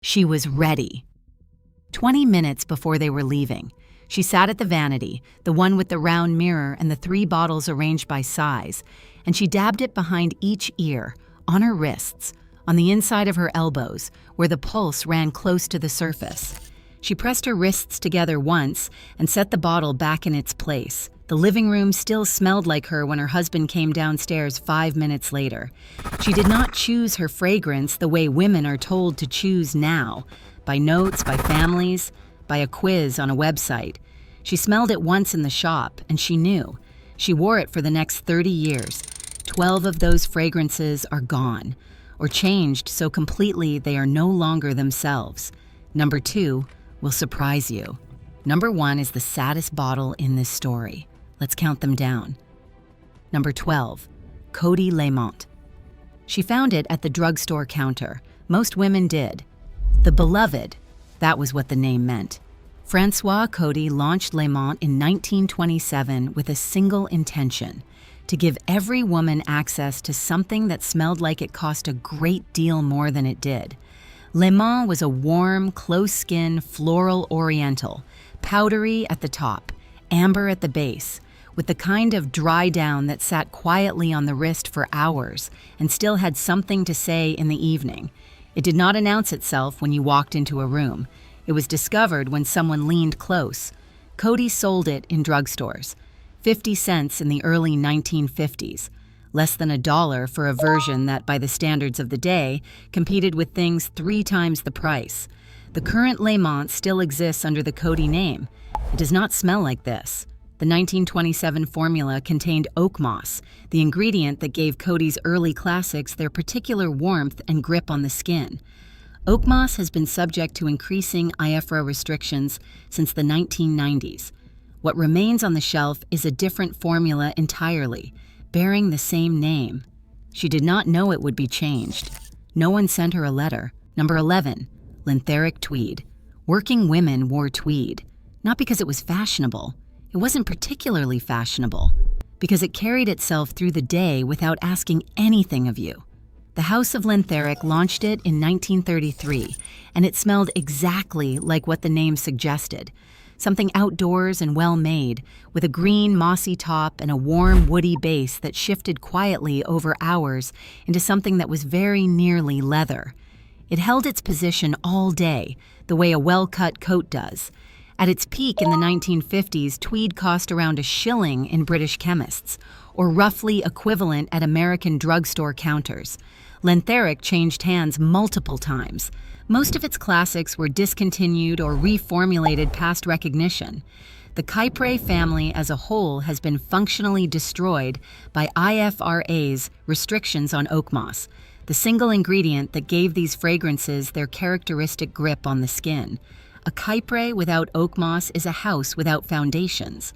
She was ready. 20 minutes before they were leaving, she sat at the vanity, the one with the round mirror and the 3 bottles arranged by size, and she dabbed it behind each ear, on her wrists, on the inside of her elbows, where the pulse ran close to the surface. She pressed her wrists together once and set the bottle back in its place. The living room still smelled like her when her husband came downstairs 5 minutes later. She did not choose her fragrance the way women are told to choose now, by notes, by families, by a quiz on a website. She smelled it once in the shop, and she knew. She wore it for the next 30 years. 12 of those fragrances are gone, or changed so completely they are no longer themselves. Number 2 will surprise you. Number 1 is the saddest bottle in this story. Let's count them down. Number 12, Coty Lemont. She found it at the drugstore counter. Most women did. The beloved, that was what the name meant. Francois Coty launched Lemont in 1927 with a single intention: to give every woman access to something that smelled like it cost a great deal more than it did. Lemont was a warm, close-skin, floral oriental, powdery at the top, amber at the base, with the kind of dry down that sat quietly on the wrist for hours and still had something to say in the evening. It did not announce itself when you walked into a room. It was discovered when someone leaned close. Coty sold it in drugstores. 50 cents in the early 1950s. Less than $1 for a version that, by the standards of the day, competed with things 3 times the price. The current Lemont still exists under the Coty name. It does not smell like this. The 1927 formula contained oak moss, the ingredient that gave Coty's early classics their particular warmth and grip on the skin. Oak moss has been subject to increasing IFRA restrictions since the 1990s. What remains on the shelf is a different formula entirely, bearing the same name. She did not know it would be changed. No one sent her a letter. Number 11, Lintheric Tweed. Working women wore tweed, not because it was fashionable. It wasn't particularly fashionable, because it carried itself through the day without asking anything of you. The House of Lintheric launched it in 1933, and it smelled exactly like what the name suggested. Something outdoors and well-made, with a green, mossy top and a warm, woody base that shifted quietly over hours into something that was very nearly leather. It held its position all day, the way a well-cut coat does. At its peak in the 1950s, tweed cost around $1 in British chemists, or roughly equivalent at American drugstore counters. Lintheric changed hands multiple times. Most of its classics were discontinued or reformulated past recognition. The Kypre family as a whole has been functionally destroyed by IFRA's restrictions on oak moss, the single ingredient that gave these fragrances their characteristic grip on the skin. A Kypre without oak moss is a house without foundations.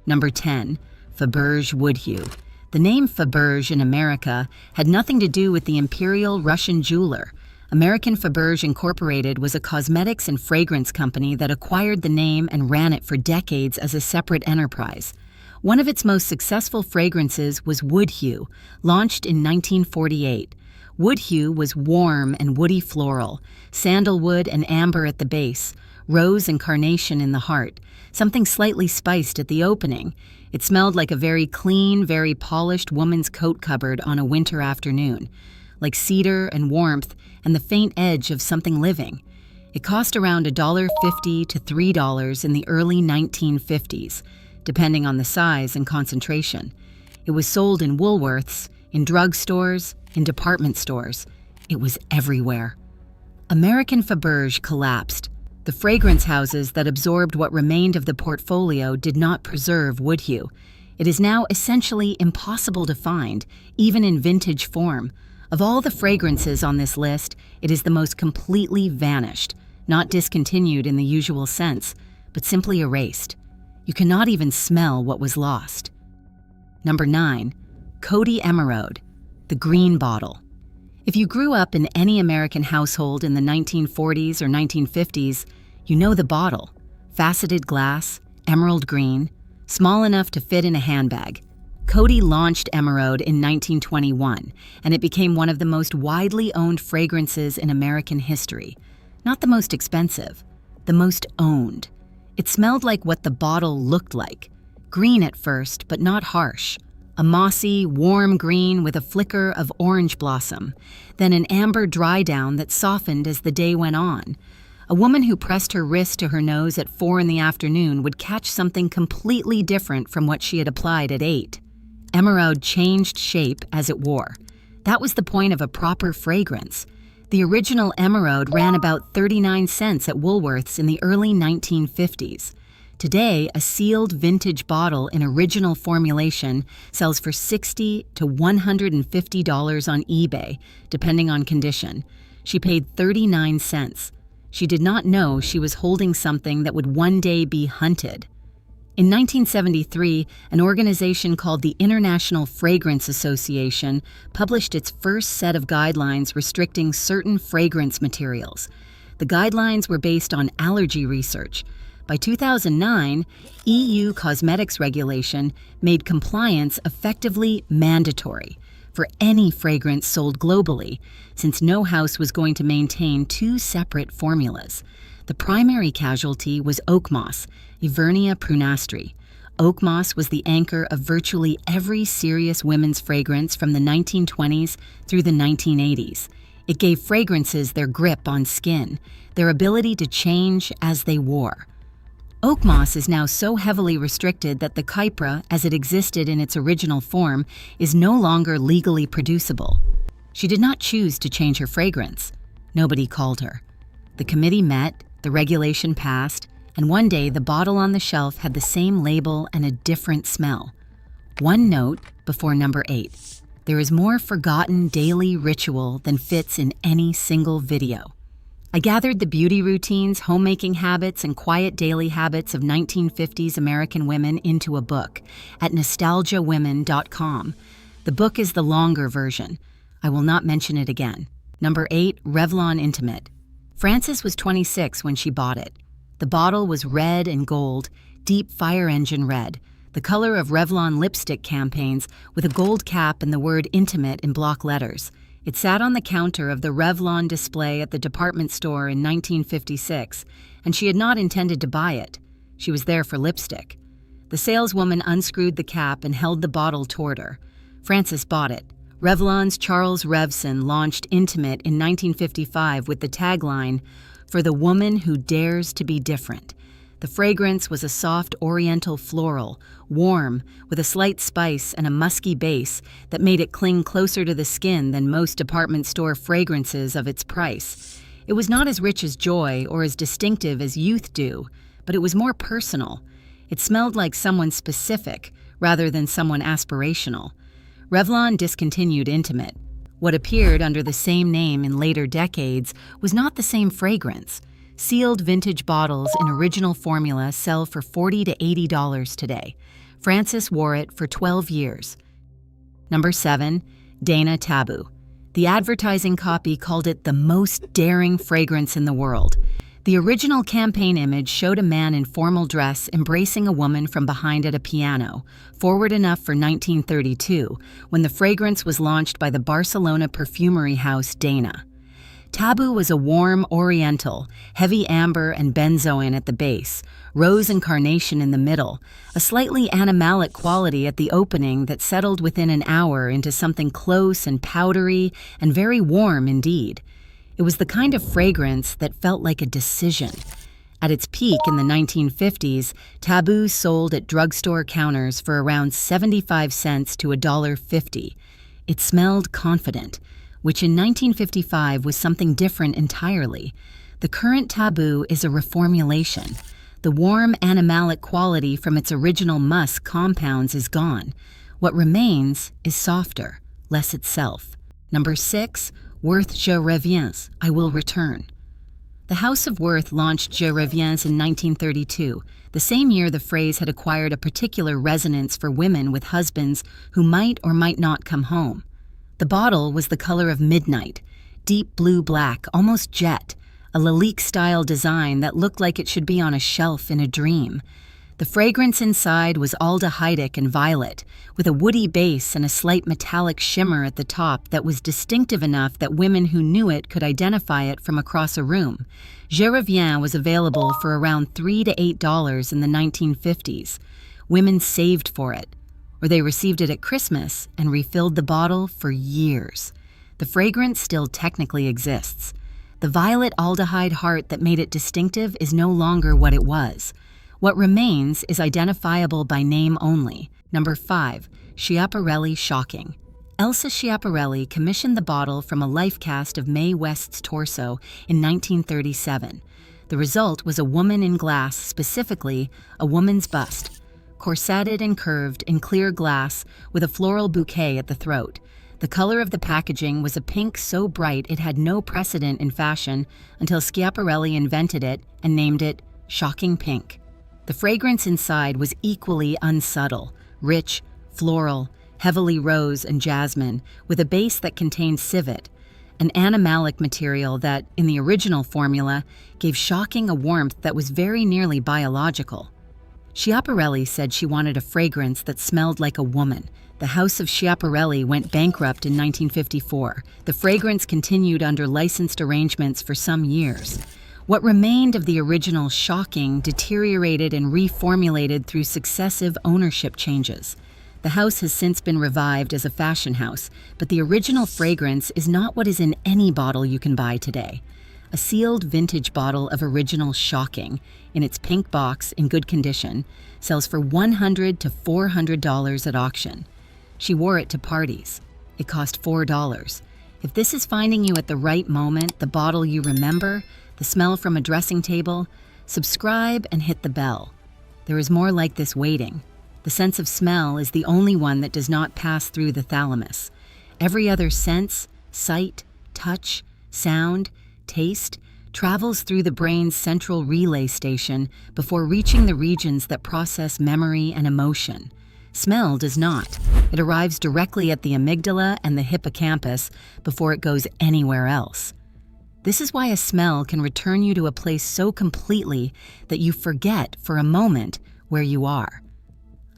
Number 10, Faberge Wood Hue. The name Faberge in America had nothing to do with the imperial Russian jeweler. American Faberge Incorporated was a cosmetics and fragrance company that acquired the name and ran it for decades as a separate enterprise. One of its most successful fragrances was Wood Hue, launched in 1948. Wood Hue was warm and woody floral, sandalwood and amber at the base, rose and carnation in the heart, something slightly spiced at the opening. It smelled like a very clean, very polished woman's coat cupboard on a winter afternoon, like cedar and warmth and the faint edge of something living. It cost around $1.50 to $3 in the early 1950s, depending on the size and concentration. It was sold in Woolworths, in drugstores, in department stores. It was everywhere. American Faberge collapsed. The fragrance houses that absorbed what remained of the portfolio did not preserve Wood Hue. It is now essentially impossible to find, even in vintage form. Of all the fragrances on this list, it is the most completely vanished, not discontinued in the usual sense, but simply erased. You cannot even smell what was lost. Number 9, Coty Emeraude, the green bottle. If you grew up in any American household in the 1940s or 1950s, you know the bottle. Faceted glass, emerald green, small enough to fit in a handbag. Coty launched Emerald in 1921, and it became one of the most widely owned fragrances in American history. Not the most expensive, the most owned. It smelled like what the bottle looked like. Green at first, but not harsh. A mossy, warm green with a flicker of orange blossom. Then an amber dry down that softened as the day went on. A woman who pressed her wrist to her nose at 4 in the afternoon would catch something completely different from what she had applied at 8. Emerald changed shape as it wore. That was the point of a proper fragrance. The original Emerald ran about 39 cents at Woolworths in the early 1950s. Today, a sealed vintage bottle in original formulation sells for $60 to $150 on eBay, depending on condition. She paid 39 cents. She did not know she was holding something that would one day be hunted. In 1973, an organization called the International Fragrance Association published its first set of guidelines restricting certain fragrance materials. The guidelines were based on allergy research. By 2009, EU cosmetics regulation made compliance effectively mandatory for any fragrance sold globally, since no house was going to maintain 2 separate formulas. The primary casualty was oak moss, Ivernia prunastri. Oak moss was the anchor of virtually every serious women's fragrance from the 1920s through the 1980s. It gave fragrances their grip on skin, their ability to change as they wore. Oak moss is now so heavily restricted that the IFRA, as it existed in its original form, is no longer legally producible. She did not choose to change her fragrance. Nobody called her. The committee met, the regulation passed, and one day the bottle on the shelf had the same label and a different smell. One note before number 8. There is more forgotten daily ritual than fits in any single video. I gathered the beauty routines, homemaking habits, and quiet daily habits of 1950s American women into a book at nostalgiawomen.com. The book is the longer version. I will not mention it again. Number 8, Revlon Intimate. Frances was 26 when she bought it. The bottle was red and gold, deep fire engine red, the color of Revlon lipstick campaigns with a gold cap and the word intimate in block letters. It sat on the counter of the Revlon display at the department store in 1956, and she had not intended to buy it. She was there for lipstick. The saleswoman unscrewed the cap and held the bottle toward her. Frances bought it. Revlon's Charles Revson launched Intimate in 1955 with the tagline, "For the woman who dares to be different." The fragrance was a soft oriental floral, warm, with a slight spice and a musky base that made it cling closer to the skin than most department store fragrances of its price. It was not as rich as Joy or as distinctive as Youth do, but it was more personal. It smelled like someone specific rather than someone aspirational. Revlon discontinued Intimate. What appeared under the same name in later decades was not the same fragrance. Sealed vintage bottles in original formula sell for $40 to $80 today. Frances wore it for 12 years. Number 7, Dana Taboo. The advertising copy called it the most daring fragrance in the world. The original campaign image showed a man in formal dress embracing a woman from behind at a piano, forward enough for 1932, when the fragrance was launched by the Barcelona perfumery house Dana. Taboo was a warm oriental, heavy amber and benzoin at the base, rose and carnation in the middle, a slightly animalic quality at the opening that settled within an hour into something close and powdery and very warm indeed. It was the kind of fragrance that felt like a decision. At its peak in the 1950s, Taboo sold at drugstore counters for around 75 cents to $1.50. It smelled confident, which in 1955 was something different entirely. The current Taboo is a reformulation. The warm animalic quality from its original musk compounds is gone. What remains is softer, less itself. Number 6, Worth Je Reviens, I Will Return. The House of Worth launched Je Reviens in 1932, the same year the phrase had acquired a particular resonance for women with husbands who might or might not come home. The bottle was the color of midnight, deep blue-black, almost jet, a Lalique-style design that looked like it should be on a shelf in a dream. The fragrance inside was aldehydic and violet, with a woody base and a slight metallic shimmer at the top that was distinctive enough that women who knew it could identify it from across a room. Je Reviens was available for around $3 to $8 in the 1950s. Women saved for it, or they received it at Christmas and refilled the bottle for years. The fragrance still technically exists. The violet aldehyde heart that made it distinctive is no longer what it was. What remains is identifiable by name only. Number 5. Schiaparelli Shocking. Elsa Schiaparelli commissioned the bottle from a life cast of Mae West's torso in 1937. The result was a woman in glass, specifically a woman's bust, corseted and curved in clear glass with a floral bouquet at the throat. The color of the packaging was a pink so bright it had no precedent in fashion until Schiaparelli invented it and named it Shocking Pink. The fragrance inside was equally unsubtle, rich, floral, heavily rose and jasmine, with a base that contained civet, an animalic material that, in the original formula, gave Shocking a warmth that was very nearly biological. Schiaparelli said she wanted a fragrance that smelled like a woman. The House of Schiaparelli went bankrupt in 1954. The fragrance continued under licensed arrangements for some years. What remained of the original Shocking deteriorated and reformulated through successive ownership changes. The house has since been revived as a fashion house, but the original fragrance is not what is in any bottle you can buy today. A sealed vintage bottle of original Shocking, in its pink box in good condition, sells for $100 to $400 at auction. She wore it to parties. It cost $4. If this is finding you at the right moment, the bottle you remember, the smell from a dressing table, subscribe and hit the bell. There is more like this waiting. The sense of smell is the only one that does not pass through the thalamus. Every other sense, sight, touch, sound, taste, travels through the brain's central relay station before reaching the regions that process memory and emotion. Smell does not. It arrives directly at the amygdala and the hippocampus before it goes anywhere else. This is why a smell can return you to a place so completely that you forget for a moment where you are.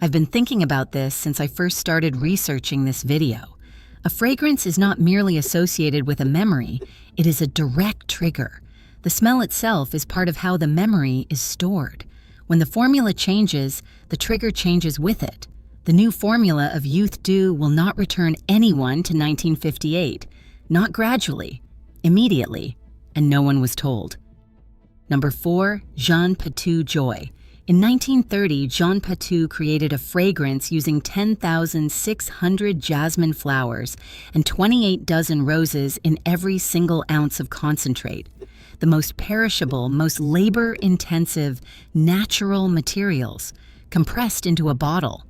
I've been thinking about this since I first started researching this video. A fragrance is not merely associated with a memory, it is a direct trigger. The smell itself is part of how the memory is stored. When the formula changes, the trigger changes with it. The new formula of Youth Dew will not return anyone to 1958, not gradually, immediately, and no one was told. Number 4. Jean Patou Joy. In 1930, Jean Patou created a fragrance using 10,600 jasmine flowers and 28 dozen roses in every single ounce of concentrate. The most perishable, most labor-intensive, natural materials, compressed into a bottle.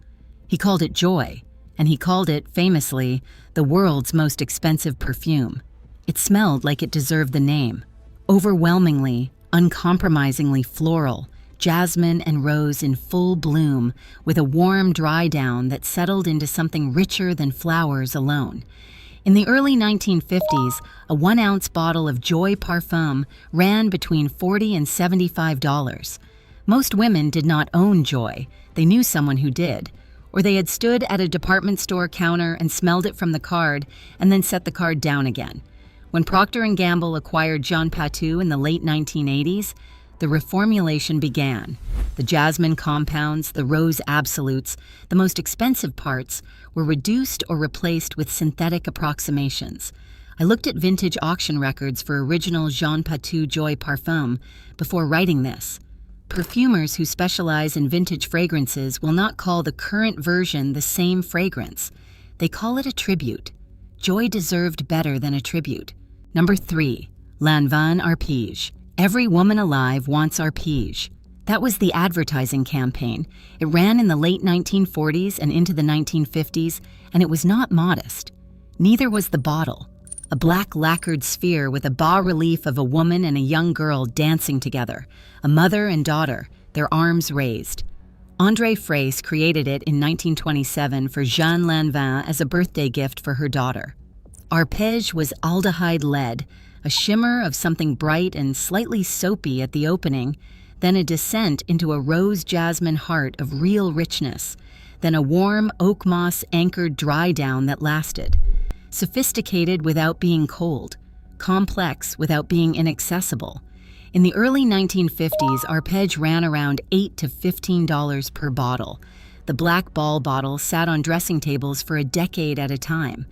He called it Joy, and he called it, famously, the world's most expensive perfume. It smelled like it deserved the name. Overwhelmingly, uncompromisingly floral, jasmine and rose in full bloom, with a warm dry down that settled into something richer than flowers alone. In the early 1950s, a 1-ounce bottle of Joy Parfum ran between $40 and $75. Most women did not own Joy. They knew someone who did. Or they had stood at a department store counter and smelled it from the card and then set the card down again. When Procter & Gamble acquired Jean Patou in the late 1980s, the reformulation began. The jasmine compounds, the rose absolutes, the most expensive parts, were reduced or replaced with synthetic approximations. I looked at vintage auction records for original Jean Patou Joy Parfum before writing this. Perfumers who specialize in vintage fragrances will not call the current version the same fragrance. They call it a tribute. Joy deserved better than a tribute. Number 3. Lanvin Arpege. Every woman alive wants Arpege. That was the advertising campaign. It ran in the late 1940s and into the 1950s, and it was not modest. Neither was the bottle. A black lacquered sphere with a bas-relief of a woman and a young girl dancing together, a mother and daughter, their arms raised. André Fraisse created it in 1927 for Jeanne Lanvin as a birthday gift for her daughter. Arpege was aldehyde lead, a shimmer of something bright and slightly soapy at the opening, then a descent into a rose jasmine heart of real richness, then a warm oak moss anchored dry down that lasted. Sophisticated without being cold, complex without being inaccessible. In the early 1950s, arpege ran around $8 to $15 per bottle. The black ball bottle sat on dressing tables for a decade at a time.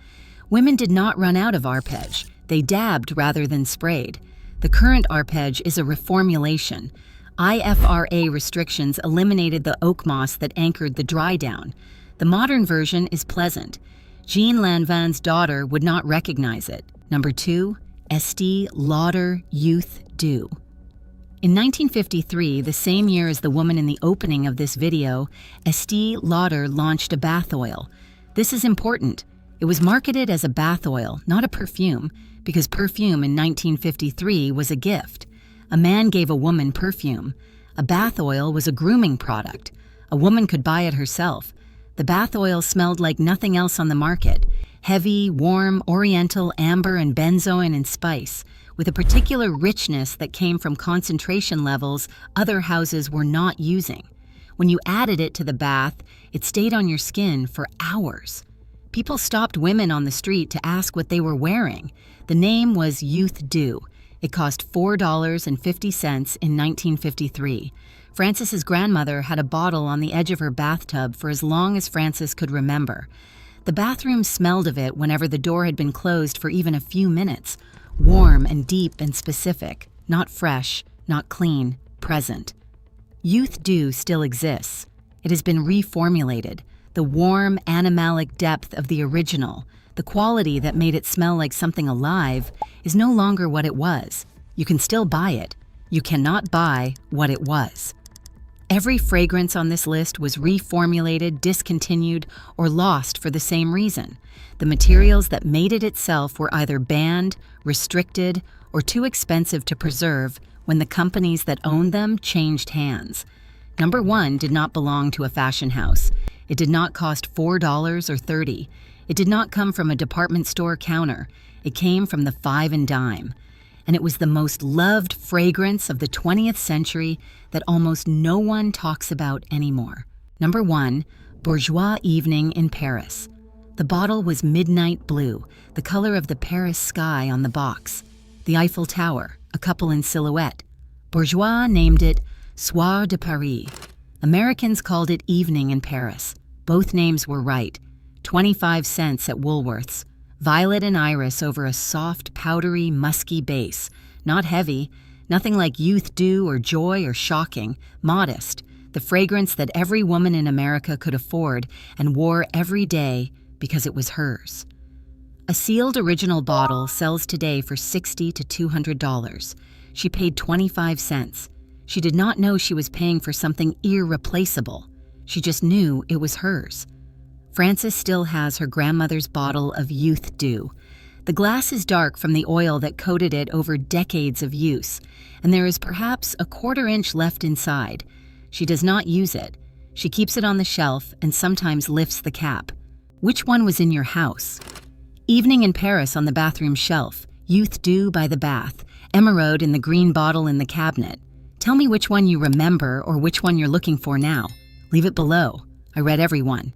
Women did not run out of arpege. They dabbed rather than sprayed. The current arpege is a reformulation. IFRA restrictions eliminated the oak moss that anchored the dry down. The modern version is pleasant. Jean Lanvin's daughter would not recognize it. Number 2, Estée Lauder Youth Dew. In 1953, the same year as the woman in the opening of this video, Estée Lauder launched a bath oil. This is important. It was marketed as a bath oil, not a perfume, because perfume in 1953 was a gift. A man gave a woman perfume. A bath oil was a grooming product. A woman could buy it herself. The bath oil smelled like nothing else on the market. Heavy, warm, oriental, amber, and benzoin and spice, with a particular richness that came from concentration levels other houses were not using. When you added it to the bath, it stayed on your skin for hours. People stopped women on the street to ask what they were wearing. The name was Youth Dew. It cost $4.50 in 1953. Francis's grandmother had a bottle on the edge of her bathtub for as long as Francis could remember. The bathroom smelled of it whenever the door had been closed for even a few minutes. Warm and deep and specific, not fresh, not clean, present. Youth Dew still exists. It has been reformulated. The warm, animalic depth of the original, the quality that made it smell like something alive, is no longer what it was. You can still buy it. You cannot buy what it was. Every fragrance on this list was reformulated, discontinued, or lost for the same reason. The materials that made it itself were either banned, restricted, or too expensive to preserve when the companies that owned them changed hands. Number 1 did not belong to a fashion house. It did not cost $4 or $30. It did not come from a department store counter. It came from the 5 and dime. And it was the most loved fragrance of the 20th century that almost no one talks about anymore. Number 1, Bourgeois Evening in Paris. The bottle was midnight blue, the color of the Paris sky on the box. The Eiffel Tower, a couple in silhouette. Bourgeois named it Soir de Paris. Americans called it Evening in Paris. Both names were right. 25 cents at Woolworth's. Violet and iris over a soft, powdery, musky base. Not heavy, nothing like Youth Dew or Joy or Shocking. Modest, the fragrance that every woman in America could afford and wore every day because it was hers. A sealed original bottle sells today for $60 to $200. She paid 25 cents. She did not know she was paying for something irreplaceable. She just knew it was hers. Frances still has her grandmother's bottle of Youth Dew. The glass is dark from the oil that coated it over decades of use, and there is perhaps a quarter-inch left inside. She does not use it. She keeps it on the shelf and sometimes lifts the cap. Which one was in your house? Evening in Paris on the bathroom shelf, Youth Dew by the bath, Emeraude in the green bottle in the cabinet. Tell me which one you remember or which one you're looking for now. Leave it below. I read every one.